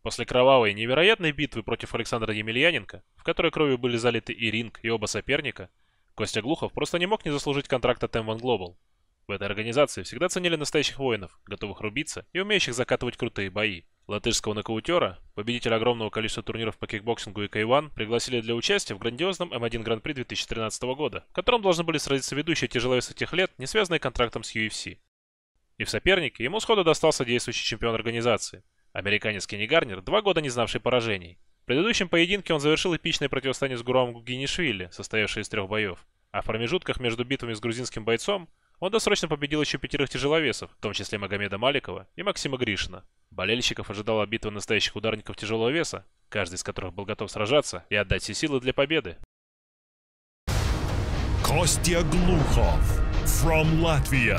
После кровавой и невероятной битвы против Александра Емельяненко, в которой кровью были залиты и ринг, и оба соперника, Костя Глухов просто не мог не заслужить контракт от M-1 Global. В этой организации всегда ценили настоящих воинов, готовых рубиться и умеющих закатывать крутые бои. Латышского нокаутера, победителя огромного количества турниров по кикбоксингу и K1, пригласили для участия в грандиозном M-1 Grand Prix 2013 года, в котором должны были сразиться ведущие тяжеловесы тех лет, не связанные контрактом с UFC. И в сопернике ему сходу достался действующий чемпион организации, американец Kenny Garner, 2 года не знавший поражений. В предыдущем поединке он завершил эпичное противостояние с Гурамом Гугенишвили, состоявшее из 3 боев, а в промежутках между битвами с грузинским бойцом он досрочно победил еще 5 тяжеловесов, в том числе Магомеда Маликова и Максима Гришина. Болельщиков ожидала битва настоящих ударников тяжелого веса, каждый из которых был готов сражаться и отдать все силы для победы. Kostya Glukhov from Latvia.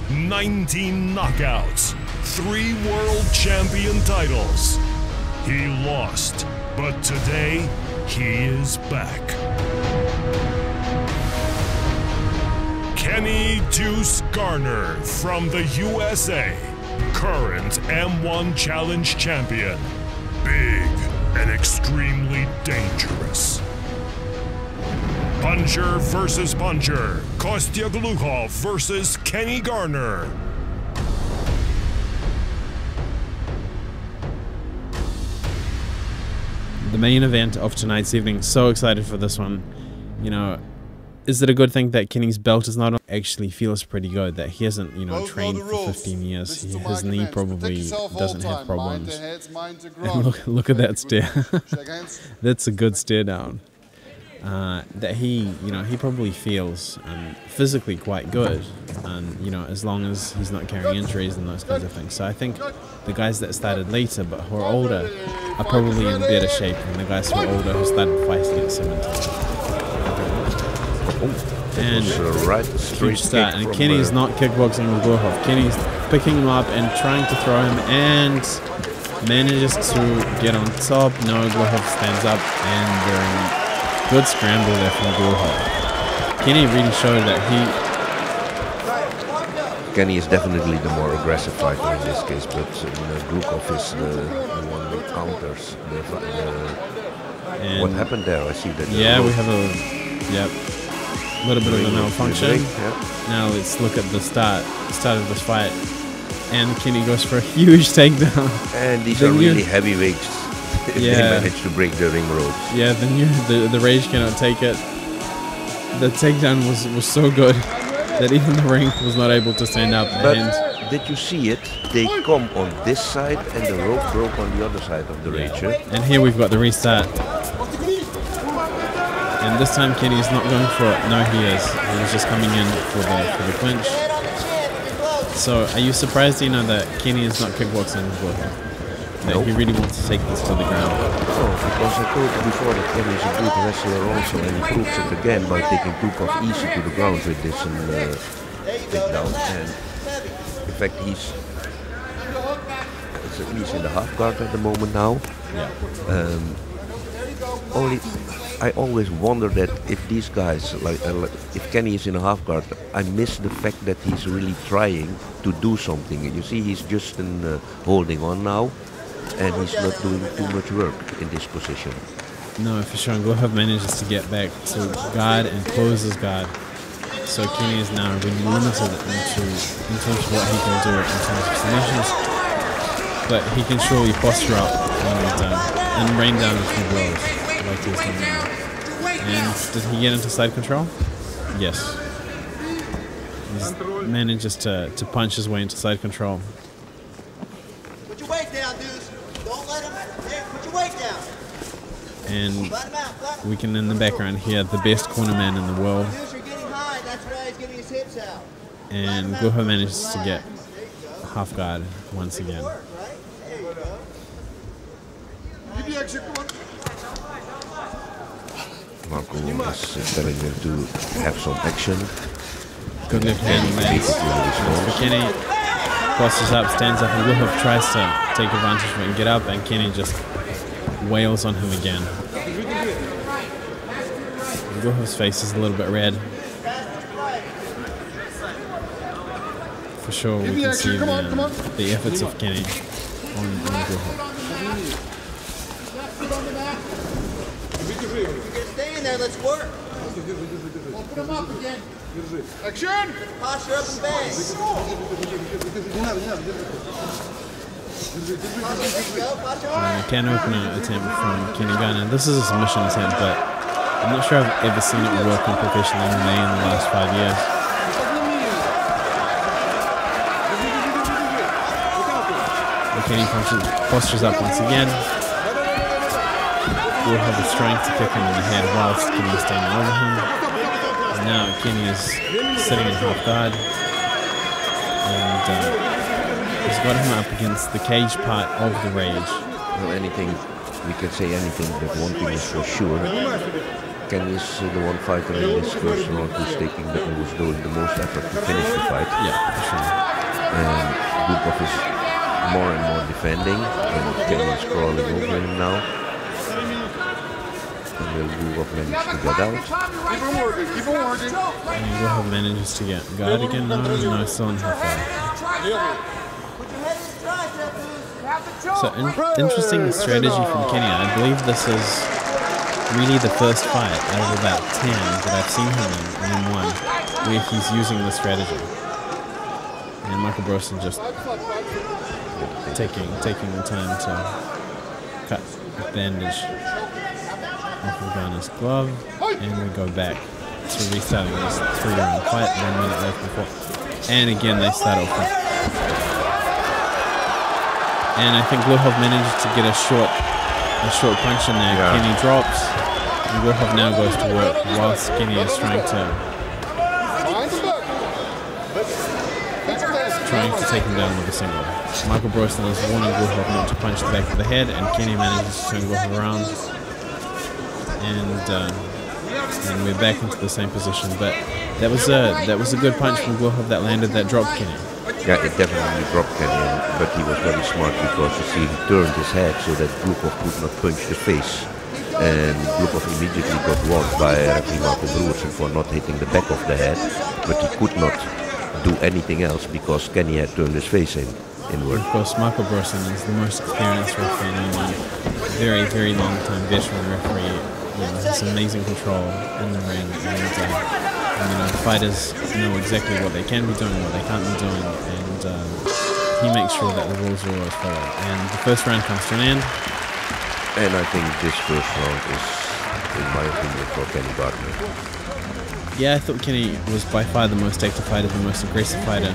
19 knockouts, 3 world champion titles. He lost, but today he is back. Kenny Garner from the USA, current M1 Challenge champion. Big and extremely dangerous. Puncher versus puncher. Kostya Glukhov versus Kenny Garner. The main event of tonight's evening. So excited for this one. You know, is it a good thing that Kenny's belt is not on? Actually feels pretty good that he hasn't, you know, trained for 15 years. His knee probably doesn't have problems. And look at that stare. That's a good stare down. That he, you know, he probably feels physically quite good, and you know, as long as he's not carrying injuries and those kinds of things. So I think the guys that started later but who are older are probably in better shape than the guys who are older who started fighting at 17. And huge start, and Kenny's not kickboxing with Glukhov. Kenny's picking him up and trying to throw him, and manages to get on top. No, Glukhov stands up, and good scramble there from Glukhov. Kenny really showed that Kenny is definitely the more aggressive fighter in this case, but Glukhov is the one who counters. What happened there? I see that. Yeah, we have a little bit of a malfunction. Now let's look at the start of this fight, and Kenny goes for a huge takedown. And these are really heavyweights. Yeah. They managed to break the ring ropes. Yeah, the rage cannot take it. The takedown was so good that even the ring was not able to stand up. But did you see it? They come on this side and the rope broke on the other side of the rage. And here we've got the restart. And this time Kenny is not going for it. No, he is. He was just coming in for the clinch. So are you surprised, you know, that Kenny is not kickboxing with him? That he really wants to take this to the ground? No, because I told you before that Kenny is a good wrestler also, and he proves it again by taking Glukhov easy to the ground with this takedown. And in fact, he's in the half guard at the moment now. Yeah. I always wonder that if these guys, if Kenny is in a half guard, I miss the fact that he's really trying to do something. You see, he's just holding on now, and he's not doing too much work in this position. No, for sure. Glukhov manages to get back to guard and close his guard. So Kenny is now really limited in terms of what he can do in terms of submissions. But he can surely posture up and rain down a few blows like he's done now. And did he get into side control? Yes. He manages to punch his way into side control. Put your weight down, dudes. Don't let him. There, put your weight down. And we can in the background hear the best corner man in the world. Dudes are getting high. That's why he's getting his hips out. And Glukhov manages to get half guard once again. Marco is telling him to have some action. Good left hand lands for Kenny. Crosses up, stands up, and Glukhov tries to take advantage of it and get up, and Kenny just wails on him again. Gluchov's face is a little bit red. For sure, we can see the efforts of Kenny on Glukhov. there, let's work. Put him up again. Action! Posture up and bang. Can open an attempt from Kenny Garner. This is a submission attempt, but I'm not sure I've ever seen it work in professional MMA in the last 5 years. Kenny postures up once again. Will have the strength to kick him in the head whilst Kenny is standing over him. And now Kenny is sitting in half guard. And he's got him up against the cage part of the rage. Well, anything, we can say anything, but one thing is for sure. Kenny is the one fighter in this first round who's doing the most effort to finish the fight. Yeah, for sure. And Glukhov is more and more defending, and Kenny is crawling over him now. And will Glukhov manage to get out? Keep on working, keep on working. And Glukhov manages to get guard again. No, still in half guard. So interesting strategy from Kenny. I believe this is really the first fight out of about 10 that I've seen him in M1 where he's using the strategy. And Michael Brosen just taking the time to cut the bandage off of Garner's glove, and we go back to restarting this 3-round fight. 1 minute left before, and again they start off. And I think Glukhov managed to get a short punch in there. Yeah. Kenny drops, and Glukhov now goes to work whilst Kenny is trying to take him down with a single. Michael Brosen is warning Glukhov not to punch the back of the head, and Kenny manages to turn Glukhov around. And we're back into the same position. But that was a good punch from Glukhov that landed that drop Kenny. Yeah, it definitely dropped Kenny, but he was very smart because you see he turned his head so that Glukhov could not punch the face. And Glukhov immediately got warned by Michael Brosen for not hitting the back of the head, but he could not do anything else because Kenny had turned his face inward. Of course, Michael Brosen is the most experienced referee in England. Very, very long time veteran referee. Has amazing control in the ring, and fighters know exactly what they can be doing, what they can't be doing, and he makes sure that the rules are always followed. And the first round comes to an end. And I think this first round is, in my opinion, for Kenny Garner. Yeah, I thought Kenny was by far the most active fighter, the most aggressive fighter.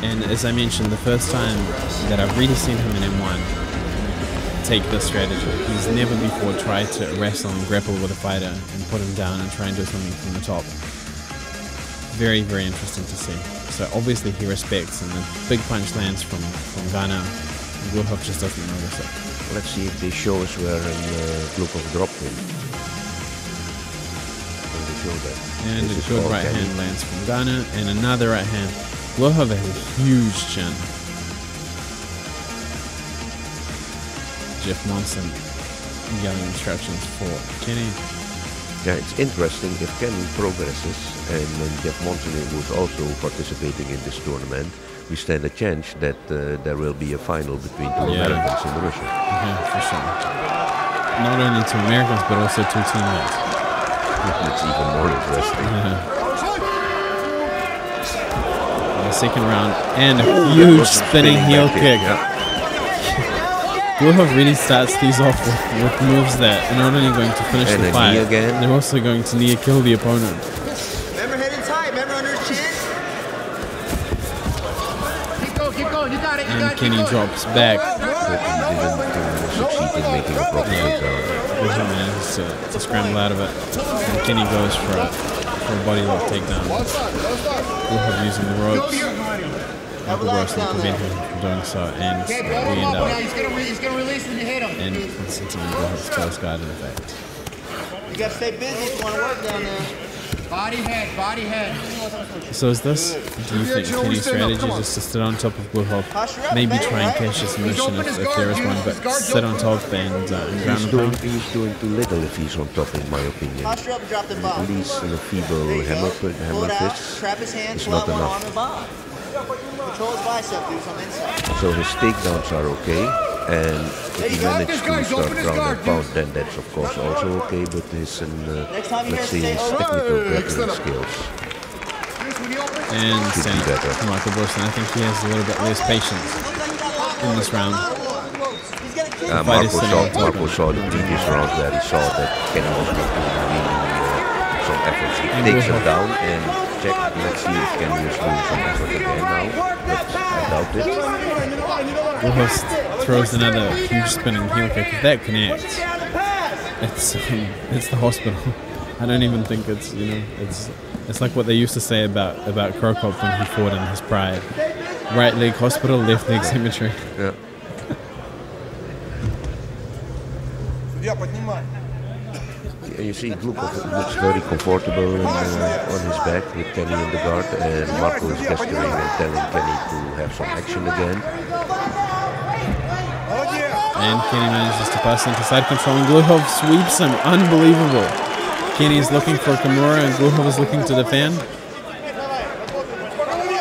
And as I mentioned, the first time that I've really seen him in M1 take this strategy. He's never before tried to wrestle and grapple with a fighter and put him down and try and do something from the top. Very, very interesting to see. So obviously he respects, and the big punch lands from Garner. Glukhov just doesn't notice it. Let's see if they show us where Glukhov dropped him. And a good right hand lands from Garner, and another right hand. Glukhov has a huge chin. Jeff Monson yelling instructions for Kenny. Yeah, it's interesting if Kenny progresses, and Jeff Monson, who's also participating in this tournament, we stand a chance that there will be a final between two Americans and Russia. Yeah, for sure. Not only two Americans, but also two teammates. It's even more interesting. The second round, and a huge spinning heel kick. Yeah. Glukhov really starts these off with moves that are not only going to finish the fight, they're also going to near kill the opponent. Remember heading tight, remember under his chin. Keep going, you got it, and Kenny drops back. But he didn't succeed in making a proper takedown. Grishin manages to scramble out of it, and Kenny goes for a body lock takedown. Glukhov using the ropes. Michael Brosen preventing him from doing so, and we end up and Constantine Gluchov's close guard in effect. You gotta stay busy if you want to work down there. Body head. So is this, do you think, Kenny's strategy just to sit on top of Glukhov, maybe try and catch his submission if there is one, but sit on top and ground and pound? He's doing too little if he's on top, in my opinion. At least in a feeble hammer fist is not enough. Control his bicep, dude, from inside. So his takedowns are okay, and If he managed to start ground and pound, then that's of course also okay, but his, let's say, his technical grappling skills And should be better. Michael Wilson, I think he has a little bit less patience in this round. Marco saw the previous round where he saw that Kenny was not doing really some efforts. He takes him down and check. Let's see if Kenny is doing some effort again now, but I doubt it. Glukhov throws another huge spinning heel kick. If that connects, it's the hospital. I don't even think it's, you know, it's like what they used to say about Krokop when he fought in his pride. Right leg hospital, left leg cemetery. Yeah. And you see Glukhov looks very comfortable on his back with Kenny in the guard, and Marco is gesturing and telling Kenny to have some action again. And Kenny manages to pass into side control, and Glukhov sweeps him. Unbelievable. Kenny is looking for Kimura, and Glukhov is looking to defend.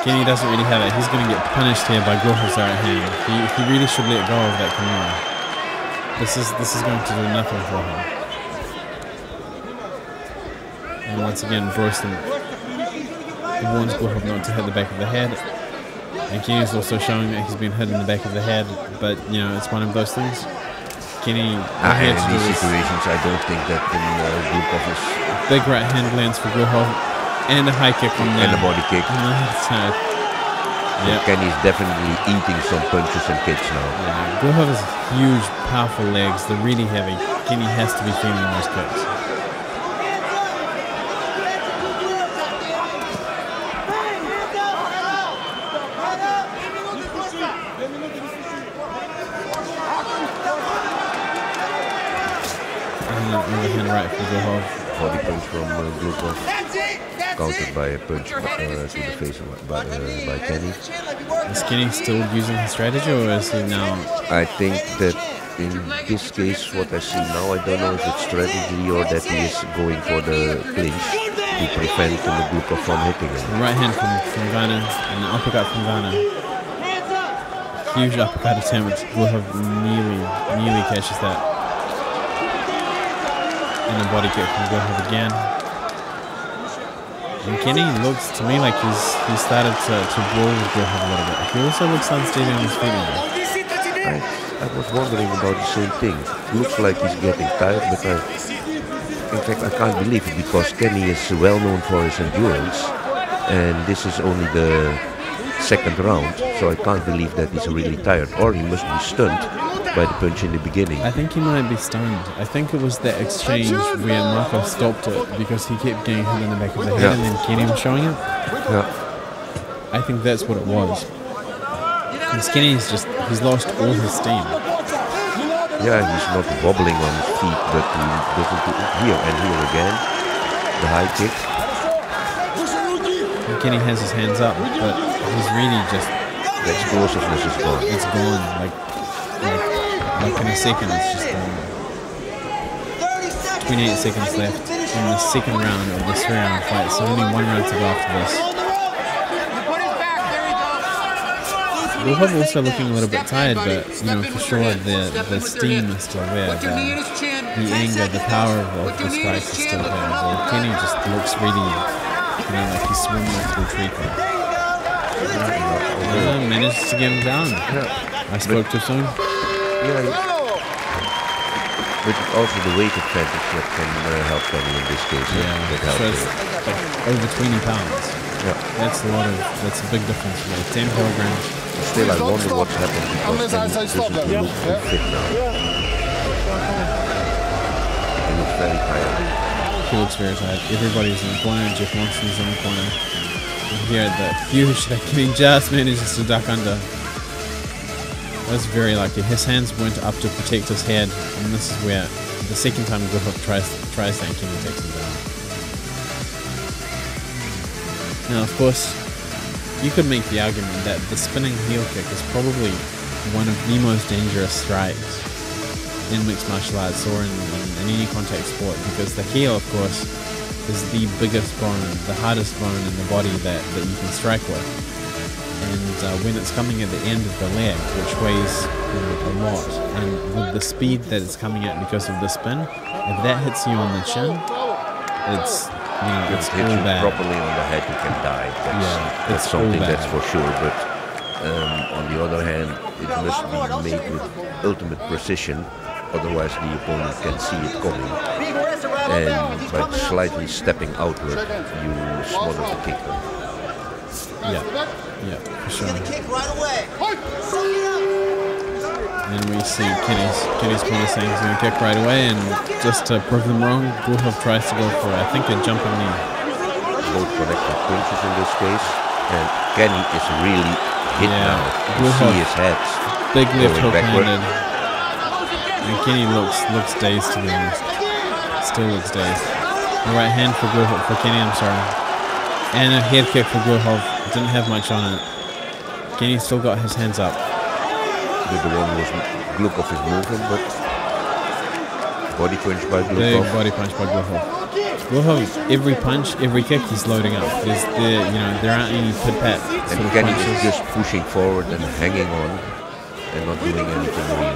Kenny doesn't really have it. He's going to get punished here by Glukhov's right hand. He really should let go of that Kimura. This is going to do nothing for him. And once again, Royston warns Glukhov not to hit the back of the head. And Kenny's also showing that he's been hit in the back of the head, but you know, it's one of those things. Kenny, in these situations, I don't think that Glukhov is... Big right hand lands for Glukhov, and a high kick from there. And a body kick. On the left side. Yep. Kenny's definitely eating some punches and kicks now. Yeah, Glukhov has huge, powerful legs. They're really heavy. Kenny has to be feeling those kicks. Overhand right from Glukhov. Body punch from Glukhov. Countered by a punch to the face by Kenny. Is Kenny still using his strategy, or is he now? I think that in this case, what I see now, I don't know if it's strategy or that he is going for the clinch to prevent Glukhov from hitting him. Right hand from Garner and an uppercut from Garner. Huge uppercut attempt. Glukhov nearly catches that. And a body kick from Glukhov again. And Kenny looks to me like he's started to brawl with Glukhov a little bit. He also looks unsteady on his feet now. I was wondering about the same thing. Looks like he's getting tired, but in fact I can't believe it, because Kenny is well known for his endurance, and this is only the second round, so I can't believe that he's really tired, or he must be stunned by the punch in the beginning. I think he might be stunned. I think it was that exchange where Marco stopped it because he kept getting hit in the back of the head, and then Kenny was showing it. Yeah. I think that's what it was. Because Kenny's he's lost all his steam. Yeah, he's not wobbling on his feet, but he doesn't do it here and here again. The high kick. And Kenny has his hands up, but he's really just... The explosiveness is gone. It's gone. Like in a second, it's just gone. 28 seconds left in the second round of this 3-round fight, so only one round to go after this. Glukhov also looking a little bit tired, but you know, for sure the steam is still there. The anger, the power of the strikes is still there. But Kenny just looks really, you know, like he's swimming with the retreat. Managed to get him down. Yeah. I spoke too soon. Yeah. But also the weight advantage that can help Kenny in this case. Yeah, so it's like over 20 pounds. Yeah. That's a big difference. Like 10 kilograms. Still, I wonder what's happened, because Kenny doesn't look too fit now. He looks very tired. He looks very tired. Everybody's in the corner. Jeff Watson's in the corner. And here, the huge that Kenny just manages to duck under. That's very lucky. His hands went up to protect his head, and this is where the second time Glukhov tries that, Kenny takes him down. Now, of course, you could make the argument that the spinning heel kick is probably one of the most dangerous strikes in mixed martial arts or in any contact sport, because the heel, of course, is the biggest bone, the hardest bone in the body that you can strike with. and when it's coming at the end of the leg, which weighs a lot, and with the speed that it's coming at because of the spin, if that hits you on the chin, it's it's hit all you bad. properly on the head, you can die. That's it's all something bad. that's for sure. But on the other hand, it must be made with ultimate precision. Otherwise, the opponent can see it coming, and by slightly stepping outward, you smother the kicker. Yeah, for sure. Gonna kick right away. And we see Kenny's corner saying he's going to kick right away, and just to prove them wrong, Glukhov tries to go for, I think, a jumping knee. Both connected punches in this case, and Kenny is really hit now. You Glukhov, see his head big left going hook backward. handed, and Kenny looks dazed, to be honest. Still looks dazed. The right hand for Glukhov, for Kenny, I'm sorry, and a head kick for Glukhov. Didn't have much on it. Kenny still got his hands up. The one was Glukhov is moving, but body punch by Big Glukhov. body punch by Glukhov. Glukhov, every punch, every kick, he's loading up. There aren't any pit-pat sort And of Kenny punches. is just pushing forward and hanging on and not doing anything really.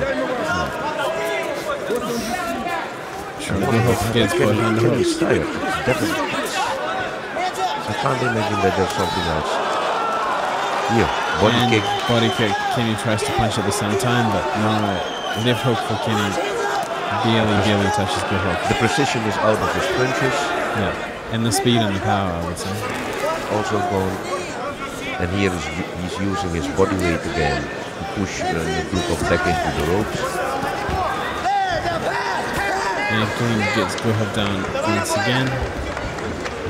Sure, Glukhov gets caught on the Kenny hooks. is tired. It's definitely. I can't imagine that there's something else. Here, body And kick. body kick. Kenny tries to punch at the same time, but no. Left hook for Kenny barely touches Glukhov. The precision is out of his punches. Yeah, and the speed and the power, I would say. Also gone. And here he's using his body weight again to push Glukhov back into the ropes. And Kenny gets Glukhov down once again,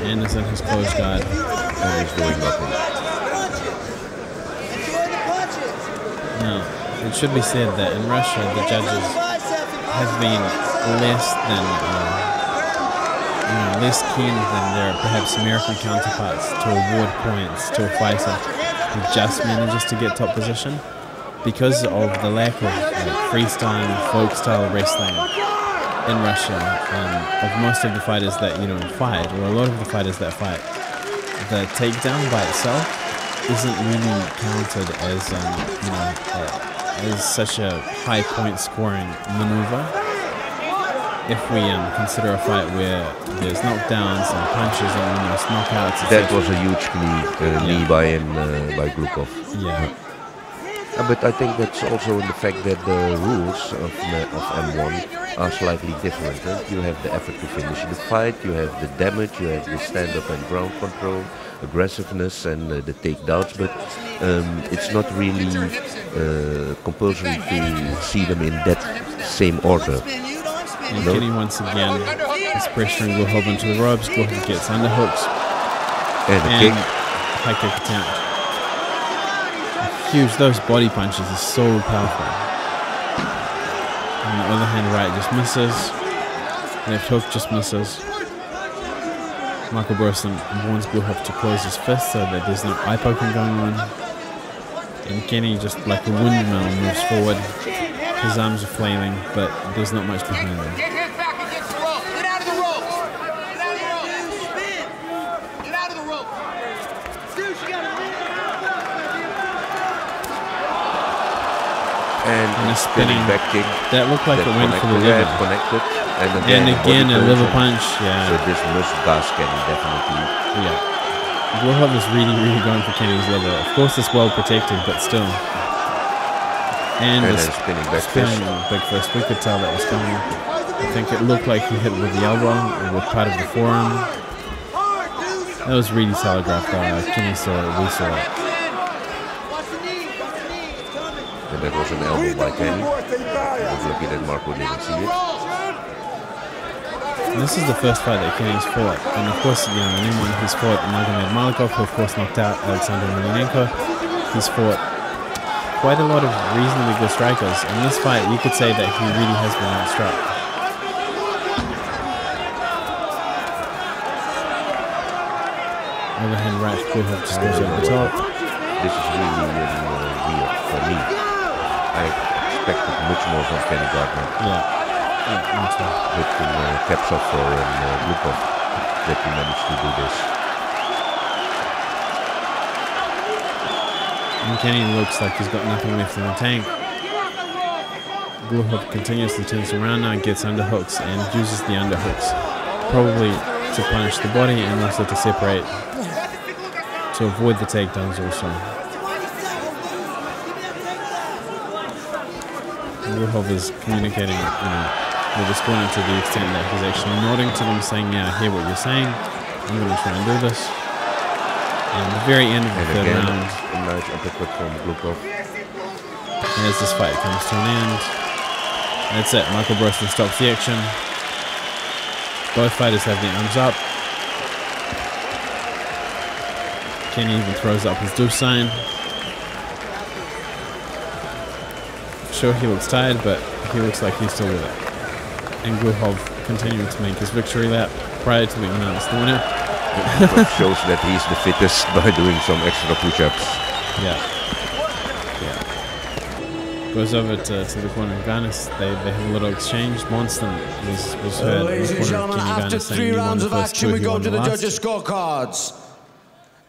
and is in his closed guard. And he's doing nothing. Now, it should be said that in Russia, the judges have been less than, less keen than their perhaps American counterparts to award points to a fighter who just manages to get top position because of the lack of freestyle, folk style wrestling in Russia. Of most of the fighters that fight, or a lot of the fighters that fight, the takedown by itself isn't really counted as as such a high point scoring maneuver. If we consider a fight where there's knockdowns and punches and almost knockouts, That was a huge knee by Glukhov. Yeah. But I think that's also in the fact that the rules of M1 are slightly different. You have the effort to finish the fight, you have the damage, you have the stand-up and ground control, aggressiveness and the takedowns, but it's not really compulsory to see them in that same order. And Kenny once again is pressuring Glukhov into the ropes. Glukhov gets underhooks. And a kick. High kick attempt. Huge, those body punches are so powerful. On the other hand, right just misses. Left hook just misses. Michael Burson warns Glukhov to close his fist so that there's no eye poking going on. And Kenny, just like a windmill, moves forward. His arms are flailing, but there's not much behind them. Get his back against the rope. Get out of the rope. Get out of the rope. Get out of the rope. And a spinning back kick. That looked like it went for the Yeah, liver. connected. And And again, a liver punch. So Yeah. this must gas Kenny definitely. Yeah. Glukhov is really going for Kenny's liver. Of course, it's well protected, but still. And And the then spinning back fist. big fist. We could tell that was coming. I think it looked like he hit with the elbow or with part of the forearm. That was really telegraphed. Kenny saw it. We saw it. And that was an elbow by Kenny. I was lucky that Marco didn't see it. And this is the first fight that Kenny's fought. And of course, anyone he's fought Magomed Malikov, who of course knocked out Alexander Emelianenko. He's fought quite a lot of reasonably good strikers. In this fight, you could say that he really has been outstruck. Overhand right, Glukhov just goes over the top. This is really weird for me. I expected much more from Kenny Garner. Yeah, me too. But caps off for Glukhov that he managed to do this. And Kenny looks like he's got nothing left in the tank. Glukhov continuously turns around now, gets underhooks and uses the underhooks, probably to punish the body and also to separate, to avoid the takedowns also. Glukhov is communicating, with his corner to the extent that he's actually nodding to them, saying, "Yeah, I hear what you're saying. I'm going to try and do this." And the very end of the third round, a nice uppercut from Glukhov. as this fight comes to an end. That's it. Michael Brosnan stops the action. Both fighters have their arms up. Kenny even throws up his do sign. Sure, he looks tired, but he looks like he's still with it. And Glukhov continuing to make his victory lap prior to being announced the winner. But shows that he's the fittest by doing some extra push-ups. Yeah. Goes over to the corner of Garner. They have a little exchange. Monston was heard Ladies in and the corner gentlemen, of Kenny after Garner saying 3 he won rounds the of first action, two, we he go won to the the last. judges' scorecards.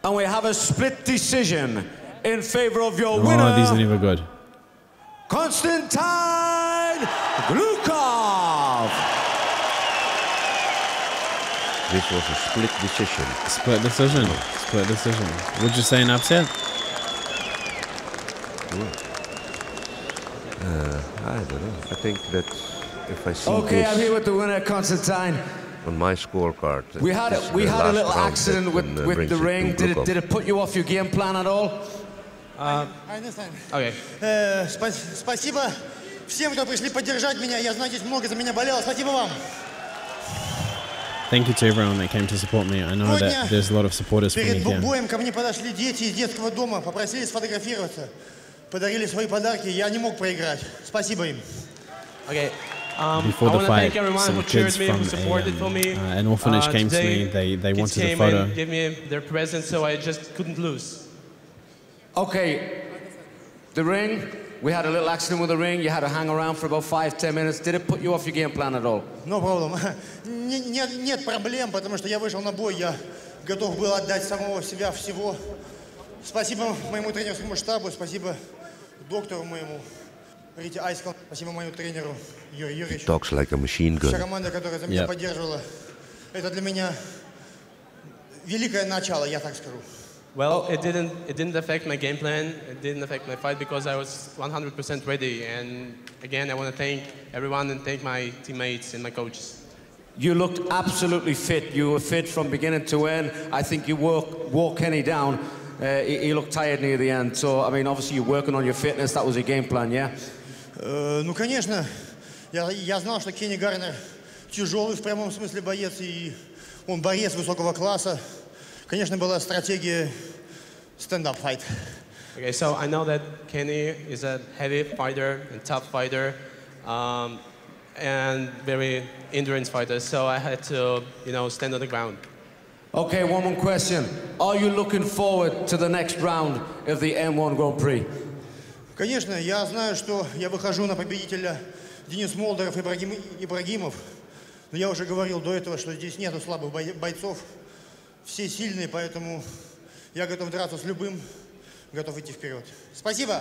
And we have a split decision in favor of your winner. Oh, these are never good. Konstantin Glukhov. This was a split decision. Split decision. Split decision. Would you say an upset? I don't know. I think that if I see Okay, this I'm here with the winner, Konstantin. on my scorecard, We had this is a the last little round accident that with brings the it to ring. Glukhov. Did it put you off your game plan at all? I understand. Okay. Спасибо всем, кто пришли поддержать меня. Я знаю, здесь много за меня болело. Спасибо вам. Thank you to everyone that came to support me. I know that there's a lot of supporters for me Перед here. боем ко мне подошли дети из детского дома, попросили сфотографироваться, подарили свои подарки. Я не мог проиграть. Спасибо им. Okay. Before I the want to fight, thank everyone some who cheered kids me, from who supported for me. an orphanage came to me. Today, They kids wanted a came photo. and gave me their presents, so I just couldn't lose. Okay, the ring. We had a little accident with the ring. You had to hang around for about 5-10 minutes. Did it put you off your game plan at all? No problem. Нет проблем, потому что я вышел на бой, я готов был отдать самого себя всего. Спасибо моему тренерскому штабу, спасибо доктору моему, Рите Айскал, спасибо моему тренеру Юрию Юрьевичу. Talks like a machine gun. Вся команда, которая за меня поддерживала. Это для меня великое начало, я так скажу. Well, it didn't affect my game plan. It didn't affect my fight because I was 100% ready. And again, I want to thank everyone and thank my teammates and my coaches. You looked absolutely fit. You were fit from beginning to end. I think you wore Kenny down. He looked tired near the end. So, I mean, obviously you're working on your fitness. That was your game plan, yeah? Ну, конечно. Я знал, что Kenny Garner тяжелый в прямом смысле боец, и он борец высокого класса. Конечно, была стратегия stand-up fight. Okay, so I know that Kenny is a heavy fighter and tough fighter, and very endurance fighter. So I had to, stand on the ground. Okay, one more question. Are you looking forward to the next round of the M-1 Grand Prix? Конечно, я знаю, что я выхожу на победителя Денис Молдоров и Ибрагимов. Но я уже говорил до этого, что здесь нету слабых бойцов. Все сильные, поэтому я готов драться с любым, готов идти вперед. Спасибо!